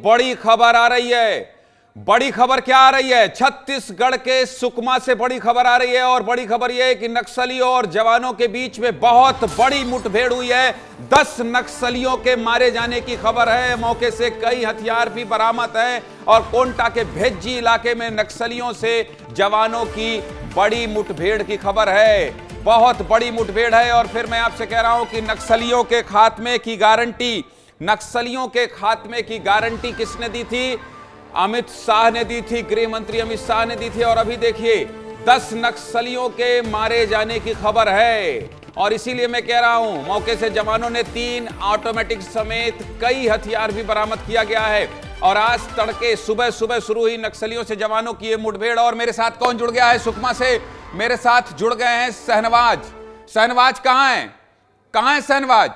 बड़ी खबर आ रही है। बड़ी खबर क्या आ रही है? छत्तीसगढ़ के सुकमा से बड़ी खबर आ रही है और बड़ी खबर यह है कि नक्सलियों और जवानों के बीच में बहुत बड़ी मुठभेड़ हुई है। 10 नक्सलियों के मारे जाने की खबर है। मौके से कई हथियार भी बरामद हैं और कोंटा के भेज्जी इलाके में नक्सलियों से जवानों की बड़ी मुठभेड़ की खबर है। बहुत बड़ी मुठभेड़ है और फिर मैं आपसे कह रहा हूं कि नक्सलियों के खात्मे की गारंटी किसने दी थी? अमित शाह ने दी थी, गृह मंत्री अमित शाह ने दी थी। और अभी देखिए 10 नक्सलियों के मारे जाने की खबर है और इसीलिए मैं कह रहा हूं मौके से जवानों ने 3 ऑटोमेटिक समेत कई हथियार भी बरामद किया गया है। और आज तड़के सुबह शुरू हुई नक्सलियों से जवानों की ये मुठभेड़। और मेरे साथ कौन जुड़ गया है सुकमा से? मेरे साथ जुड़ गए हैं शहनवाज। शहनवाज कहां है? शहनवाज?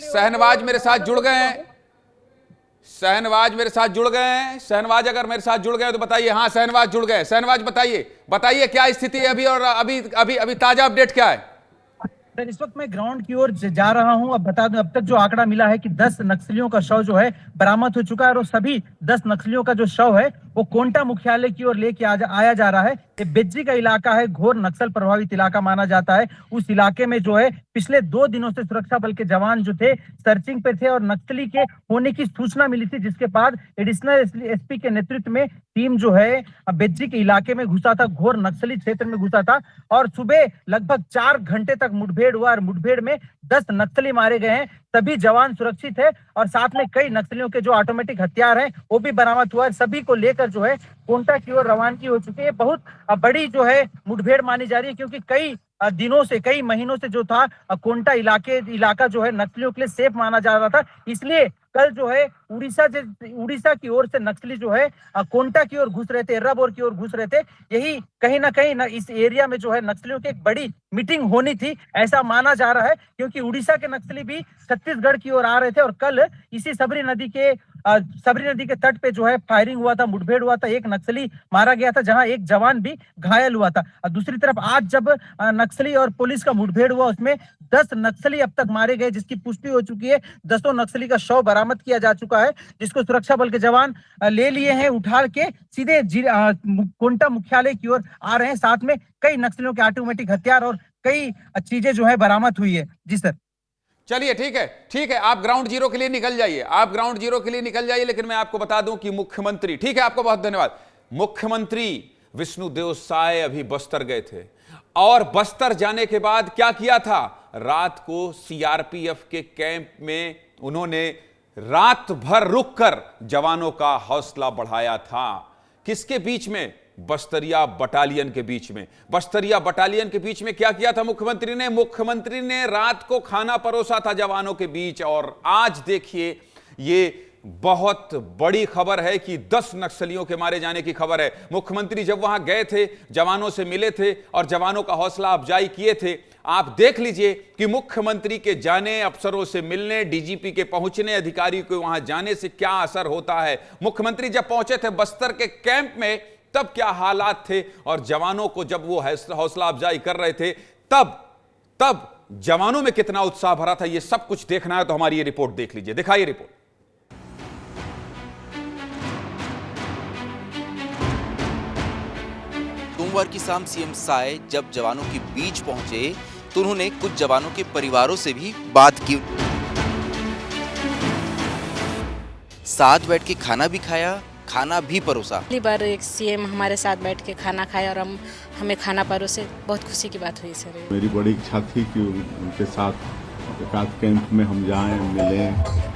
शहनवाज मेरे साथ जुड़ गए हैं। शहनवाज शहनवाज अगर मेरे साथ जुड़ गए तो बताइए। हाँ, शहनवाज जुड़ गए। शहनवाज बताइए क्या स्थिति है अभी और अभी ताजा अपडेट क्या है? सर, इस वक्त मैं ग्राउंड की ओर जा रहा हूं। अब बता दूं, अब तक जो आंकड़ा मिला है कि 10 नक्सलियों का शव जो है बरामद हो चुका है और सभी 10 नक्सलियों का जो शव है वो कोंटा मुख्यालय की ओर लेके आया जा रहा है। ये बेज्जी का इलाका है, घोर नक्सल प्रभावित इलाका माना जाता है। उस इलाके में जो है पिछले 2 दिनों से सुरक्षा बल के जवान जो थे सर्चिंग पे थे और नक्सली के होने की सूचना मिली थी, जिसके बाद एडिशनल एसपी के नेतृत्व में टीम जो है बेज्जी के इलाके में घुसा था, घोर नक्सली क्षेत्र में घुसा था। और सुबह लगभग 4 घंटे तक मुठभेड़ हुआ और मुठभेड़ में 10 नक्सली मारे गए हैं। सभी जवान सुरक्षित है और साथ में कई नक्सलियों के जो ऑटोमेटिक हथियार हैं वो भी बरामद हुआ है। सभी को लेकर जो है कोंटा की ओर रवानगी हो चुकी है। बहुत बड़ी जो है मुठभेड़ मानी जा रही है क्योंकि कई दिनों से, कई महीनों से जो था कोंटा इलाका जो है नक्सलियों के लिए सेफ माना जा रहा था। इसलिए कल जो है उड़ीसा की ओर से नक्सली जो है कोंटा की ओर घुस रहे थे, एर्राबोर की ओर घुस रहे थे। यही कहीं ना कहीं इस एरिया में जो है नक्सलियों की एक बड़ी मीटिंग होनी थी, ऐसा माना जा रहा है क्योंकि उड़ीसा के नक्सली भी छत्तीसगढ़ की ओर आ रहे थे। और कल इसी सबरी नदी के तट पे जो है फायरिंग हुआ था, मुठभेड़ हुआ था, एक नक्सली मारा गया था, जहां एक जवान भी घायल हुआ था। और दूसरी तरफ आज जब नक्सली और पुलिस का मुठभेड़ हुआ उसमें 10 नक्सली अब तक मारे गए, जिसकी पुष्टि हो चुकी है। 10 नक्सली का शव बरामद किया जा चुका है, जिसको सुरक्षा बल के जवान ले लिए हैं, उठा के सीधे कोंटा मुख्यालय की ओर आ रहे हैं। साथ में कई नक्सलियों के ऑटोमेटिक हथियार और कई चीजें जो है बरामद हुई है। जी सर। चलिए ठीक है, आप ग्राउंड जीरो के लिए निकल जाइए। लेकिन मैं आपको बता दूं कि मुख्यमंत्री, ठीक है, आपको बहुत धन्यवाद। मुख्यमंत्री विष्णुदेव साय अभी बस्तर गए थे और बस्तर जाने के बाद क्या किया था? रात को सीआरपीएफ के कैंप में उन्होंने रात भर रुककर जवानों का हौसला बढ़ाया था। किसके बीच में? बस्तरिया बटालियन के बीच में। क्या किया था मुख्यमंत्री ने रात को खाना परोसा था जवानों के बीच। और आज देखिए ये बहुत बड़ी खबर है कि 10 नक्सलियों के मारे जाने की खबर है। मुख्यमंत्री जब वहां गए थे, जवानों से मिले थे और जवानों का हौसला अफजाई किए थे। आप देख लीजिए कि मुख्यमंत्री के जाने, अफसरों से मिलने, डीजीपी के पहुंचने, अधिकारी को वहां जाने से क्या असर होता है। मुख्यमंत्री जब पहुंचे थे बस्तर के कैंप में तब क्या हालात थे और जवानों को जब वो हौसला अफजाई कर रहे थे तब जवानों में कितना उत्साह भरा था। ये सब कुछ देखना है तो हमारी ये रिपोर्ट देख लीजिए। दिखाइए रिपोर्ट। सोमवार की शाम सीएम साय जब जवानों के बीच पहुंचे तो उन्होंने कुछ जवानों के परिवारों से भी बात की, साथ बैठ के खाना भी खाया, खाना भी परोसा। पहली बार एक सीएम हमारे साथ बैठ के खाना खाया और हमें खाना परोसे, बहुत खुशी की बात हुई सर। मेरी बड़ी इच्छा थी कि उनके साथ कैंप में हम जाएं, मिलें।